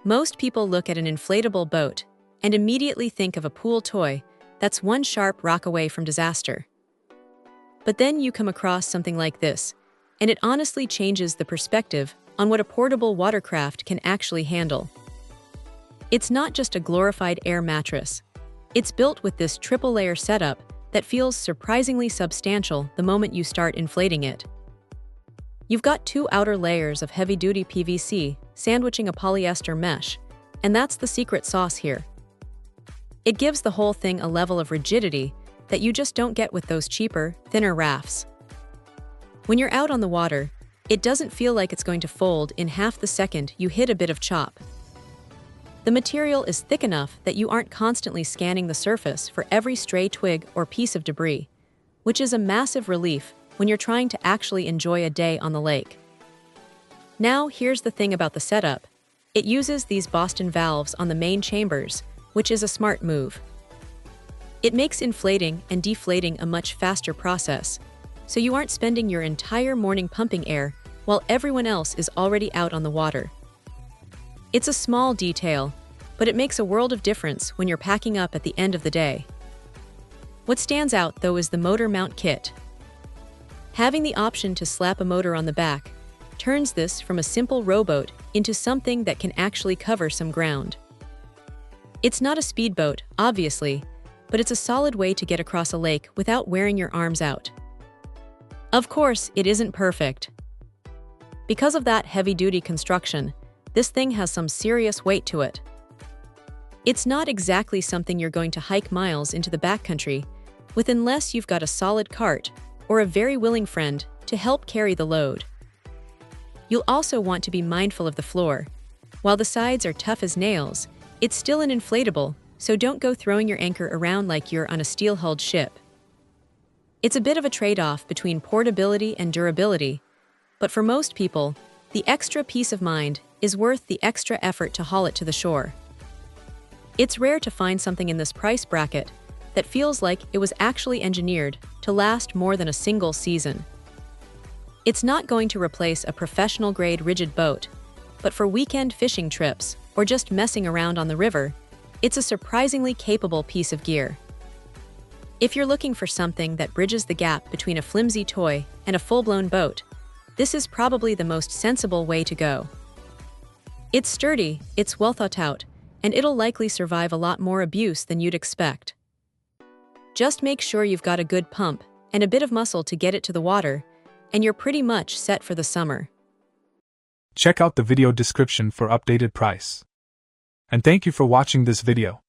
Most people look at an inflatable boat and immediately think of a pool toy that's one sharp rock away from disaster. But then you come across something like this, and it honestly changes the perspective on what a portable watercraft can actually handle. It's not just a glorified air mattress. It's built with this triple-layer setup that feels surprisingly substantial the moment you start inflating it. You've got two outer layers of heavy-duty PVC sandwiching a polyester mesh, and that's the secret sauce here. It gives the whole thing a level of rigidity that you just don't get with those cheaper, thinner rafts. When you're out on the water, it doesn't feel like it's going to fold in half the second you hit a bit of chop. The material is thick enough that you aren't constantly scanning the surface for every stray twig or piece of debris, which is a massive relief when you're trying to actually enjoy a day on the lake. Now, here's the thing about the setup. It uses these Boston valves on the main chambers, which is a smart move. It makes inflating and deflating a much faster process, so you aren't spending your entire morning pumping air while everyone else is already out on the water. It's a small detail, but it makes a world of difference when you're packing up at the end of the day. What stands out, though, is the motor mount kit. Having the option to slap a motor on the back turns this from a simple rowboat into something that can actually cover some ground. It's not a speedboat, obviously, but it's a solid way to get across a lake without wearing your arms out. Of course, it isn't perfect. Because of that heavy-duty construction, this thing has some serious weight to it. It's not exactly something you're going to hike miles into the backcountry with unless you've got a solid cart or a very willing friend to help carry the load. You'll also want to be mindful of the floor. While the sides are tough as nails, it's still an inflatable, so don't go throwing your anchor around like you're on a steel-hulled ship. It's a bit of a trade-off between portability and durability, but for most people, the extra peace of mind is worth the extra effort to haul it to the shore. It's rare to find something in this price bracket that feels like it was actually engineered to last more than a single season. It's not going to replace a professional-grade rigid boat, but for weekend fishing trips or just messing around on the river, it's a surprisingly capable piece of gear. If you're looking for something that bridges the gap between a flimsy toy and a full-blown boat, this is probably the most sensible way to go. It's sturdy, it's well thought out, and it'll likely survive a lot more abuse than you'd expect. Just make sure you've got a good pump and a bit of muscle to get it to the water, and you're pretty much set for the summer. Check out the video description for updated price. And thank you for watching this video.